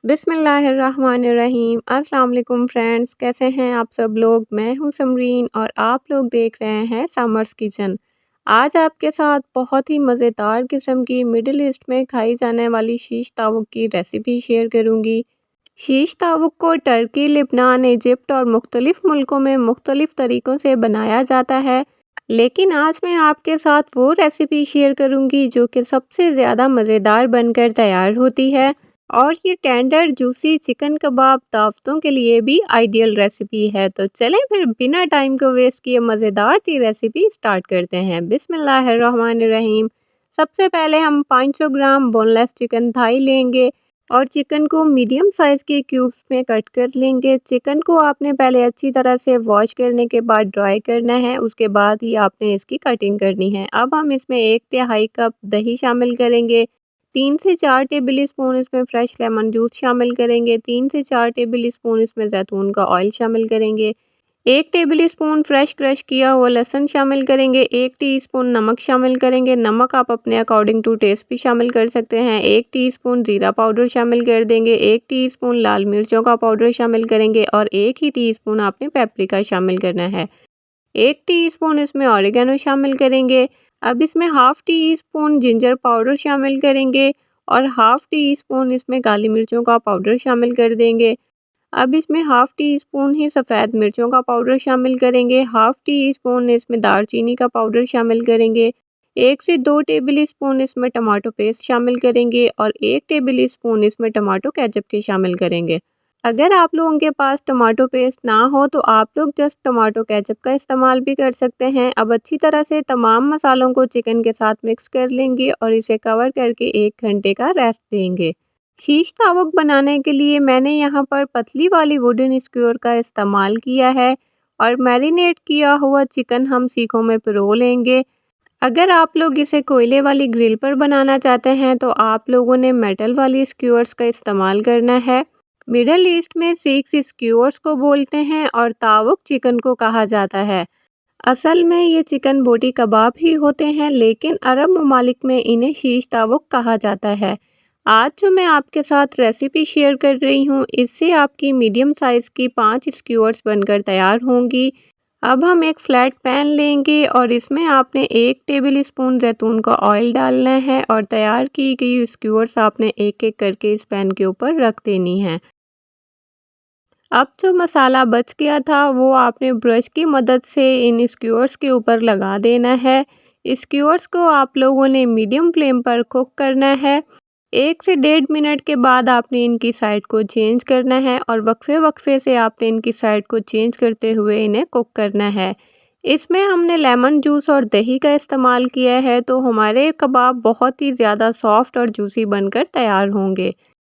बिस्मिल्लाहिर्रहमानिर्रहीम। अस्सलाम वालेकुम फ्रेंड्स, कैसे हैं आप सब लोग। मैं हूं समरीन और आप लोग देख रहे हैं समर्स किचन। आज आपके साथ बहुत ही मज़ेदार किस्म की मिडिल ईस्ट में खाई जाने वाली शीश तावुक की रेसिपी शेयर करूंगी। शीश तावुक को टर्की, लेबनान, इजिप्ट और मुख्तलिफ़ मुल्कों में मुख्तलिफ़ तरीक़ों से बनाया जाता है, लेकिन आज मैं आपके साथ वो रेसिपी शेयर करूंगी जो कि सबसे ज़्यादा मज़ेदार बनकर तैयार होती है और ये टेंडर जूसी चिकन कबाब दावतों के लिए भी आइडियल रेसिपी है। तो चलें फिर बिना टाइम को वेस्ट किए मज़ेदार सी रेसिपी स्टार्ट करते हैं। बिस्मिल्लाहिर्रहमानिर्रहीम। सबसे पहले हम 500 ग्राम बोनलेस चिकन थाई लेंगे और चिकन को मीडियम साइज़ के क्यूब्स में कट कर लेंगे। चिकन को आपने पहले अच्छी तरह से वॉश करने के बाद ड्राई करना है, उसके बाद ही आपने इसकी कटिंग करनी है। अब हम इसमें 1/3 कप दही शामिल करेंगे, 3 से 4 टेबल स्पून इसमें फ्रेश लेमन जूस शामिल करेंगे, 3 से 4 टेबल स्पून इसमें जैतून का ऑयल शामिल करेंगे, 1 टेबल स्पून फ्रेश क्रश किया हुआ लहसुन शामिल करेंगे, 1 टीस्पून नमक शामिल करेंगे। नमक आप अपने अकॉर्डिंग टू टेस्ट भी शामिल कर सकते हैं। 1 टीस्पून ज़ीरा पाउडर शामिल कर देंगे, 1 टीस्पून लाल मिर्चों का पाउडर शामिल करेंगे और 1 ही टीस्पून आपने पेपरिका शामिल करना है। 1 टीस्पून इसमें ऑरिगेनो शामिल करेंगे। अब इसमें half tea spoon ginger powder शामिल करेंगे और हाफ़ टी स्पून इसमें काली मिर्चों का पाउडर शामिल कर देंगे। अब इसमें हाफ़ टी स्पून ही सफ़ेद मिर्चों का पाउडर शामिल करेंगे, हाफ़ टी स्पून इसमें दालचीनी का पाउडर शामिल करेंगे, 1 से 2 टेबल स्पून इसमें टमाटो पेस्ट शामिल करेंगे और 1 टेबल स्पून इसमें टमाटो केचप के शामिल करेंगे। अगर आप लोगों के पास टमाटो पेस्ट ना हो तो आप लोग जस्ट टमाटो केचप का इस्तेमाल भी कर सकते हैं। अब अच्छी तरह से तमाम मसालों को चिकन के साथ मिक्स कर लेंगे और इसे कवर करके 1 घंटे का रेस्ट देंगे। शीश तावुक बनाने के लिए मैंने यहाँ पर पतली वाली वुडन स्क्यूअर का इस्तेमाल किया है और मैरिनेट किया हुआ चिकन हम सीखों में पिरो लेंगे। अगर आप लोग इसे कोयले वाली ग्रिल पर बनाना चाहते हैं तो आप लोगों ने मेटल वाली स्क्यूअर्स का इस्तेमाल करना है। मिडल ईस्ट में सीक्स स्क्यूअर्स को बोलते हैं और तावुक चिकन को कहा जाता है। असल में ये चिकन बोटी कबाब ही होते हैं, लेकिन अरब ममालिक में इन्हें शीश तावुक कहा जाता है। आज जो मैं आपके साथ रेसिपी शेयर कर रही हूँ, इससे आपकी मीडियम साइज़ की 5 स्क्यूअर्स बनकर तैयार होंगी। अब हम एक फ्लैट पैन लेंगे और इसमें आपने 1 टेबल स्पून जैतून का ऑयल डालना है और तैयार की गई स्क्यूअर्स आपने एक-एक करके इस पैन के ऊपर रख देनी है। अब जो मसाला बच गया था वो आपने ब्रश की मदद से इन स्क्यूअर्स के ऊपर लगा देना है। स्क्यूअर्स को आप लोगों ने मीडियम फ्लेम पर कुक करना है। 1 से 1.5 मिनट के बाद आपने इनकी साइड को चेंज करना है और वक्फे-वक्फे से आपने इनकी साइड को चेंज करते हुए इन्हें कुक करना है। इसमें हमने लेमन जूस और दही का इस्तेमाल किया है, तो हमारे कबाब बहुत ही ज़्यादा सॉफ्ट और जूसी बनकर तैयार होंगे।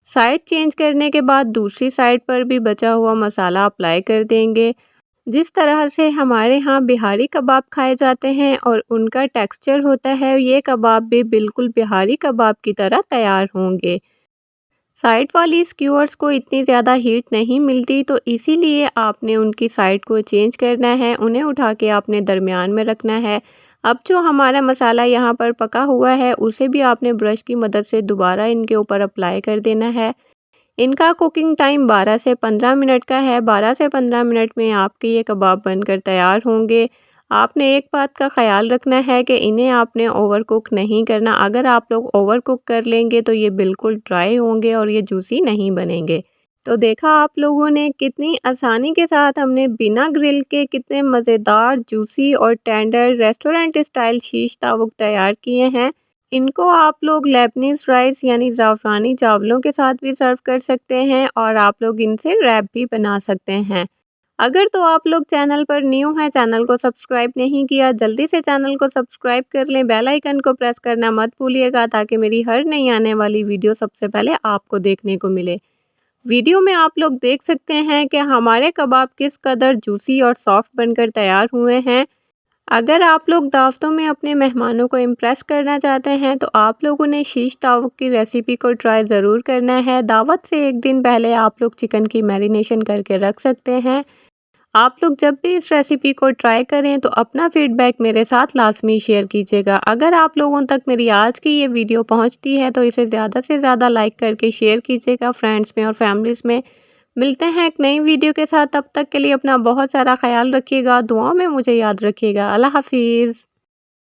साइड चेंज करने के बाद दूसरी साइड पर भी बचा हुआ मसाला अप्लाई कर देंगे। जिस तरह से हमारे यहाँ बिहारी कबाब खाए जाते हैं और उनका टेक्सचर होता है, ये कबाब भी बिल्कुल बिहारी कबाब की तरह तैयार होंगे। साइड वाली स्क्यूअर्स को इतनी ज़्यादा हीट नहीं मिलती, तो इसीलिए आपने उनकी साइड को चेंज करना है, उन्हें उठा के आपने दरमियान में रखना है। अब जो हमारा मसाला यहाँ पर पका हुआ है उसे भी आपने ब्रश की मदद से दोबारा इनके ऊपर अप्लाई कर देना है। इनका कुकिंग टाइम 12 से 15 मिनट का है। 12 से 15 मिनट में आपके ये कबाब बनकर तैयार होंगे। आपने एक बात का ख़्याल रखना है कि इन्हें आपने ओवर कुक नहीं करना। अगर आप लोग ओवर कुक कर लेंगे तो ये बिल्कुल ड्राई होंगे और ये जूसी नहीं बनेंगे। तो देखा आप लोगों ने कितनी आसानी के साथ हमने बिना ग्रिल के कितने मज़ेदार, जूसी और टेंडर रेस्टोरेंट स्टाइल शीश तावुक तैयार किए हैं। इनको आप लोग लेबनीज़ राइस यानी ज़ाफ़रानी चावलों के साथ भी सर्व कर सकते हैं और आप लोग इनसे रैप भी बना सकते हैं। अगर तो आप लोग चैनल पर न्यू हैं, चैनल को सब्सक्राइब नहीं किया, जल्दी से चैनल को सब्सक्राइब कर लें, बेल आइकन को प्रेस करना मत भूलिएगा ताकि मेरी हर नई आने वाली वीडियो सबसे पहले आपको देखने को मिले। वीडियो में आप लोग देख सकते हैं कि हमारे कबाब किस कदर जूसी और सॉफ्ट बनकर तैयार हुए हैं। अगर आप लोग दावतों में अपने मेहमानों को इम्प्रेस करना चाहते हैं तो आप लोगों ने शीश तावुक की रेसिपी को ट्राई ज़रूर करना है। दावत से एक दिन पहले आप लोग चिकन की मैरिनेशन करके रख सकते हैं। आप लोग जब भी इस रेसिपी को ट्राई करें तो अपना फीडबैक मेरे साथ लाज़मी शेयर कीजिएगा। अगर आप लोगों तक मेरी आज की ये वीडियो पहुँचती है तो इसे ज़्यादा से ज़्यादा लाइक करके शेयर कीजिएगा फ्रेंड्स में और फैमिलीज़ में। मिलते हैं एक नई वीडियो के साथ, तब तक के लिए अपना बहुत सारा ख़्याल रखिएगा, दुआओं में मुझे याद रखिएगा। अल्लाह हाफ़िज़।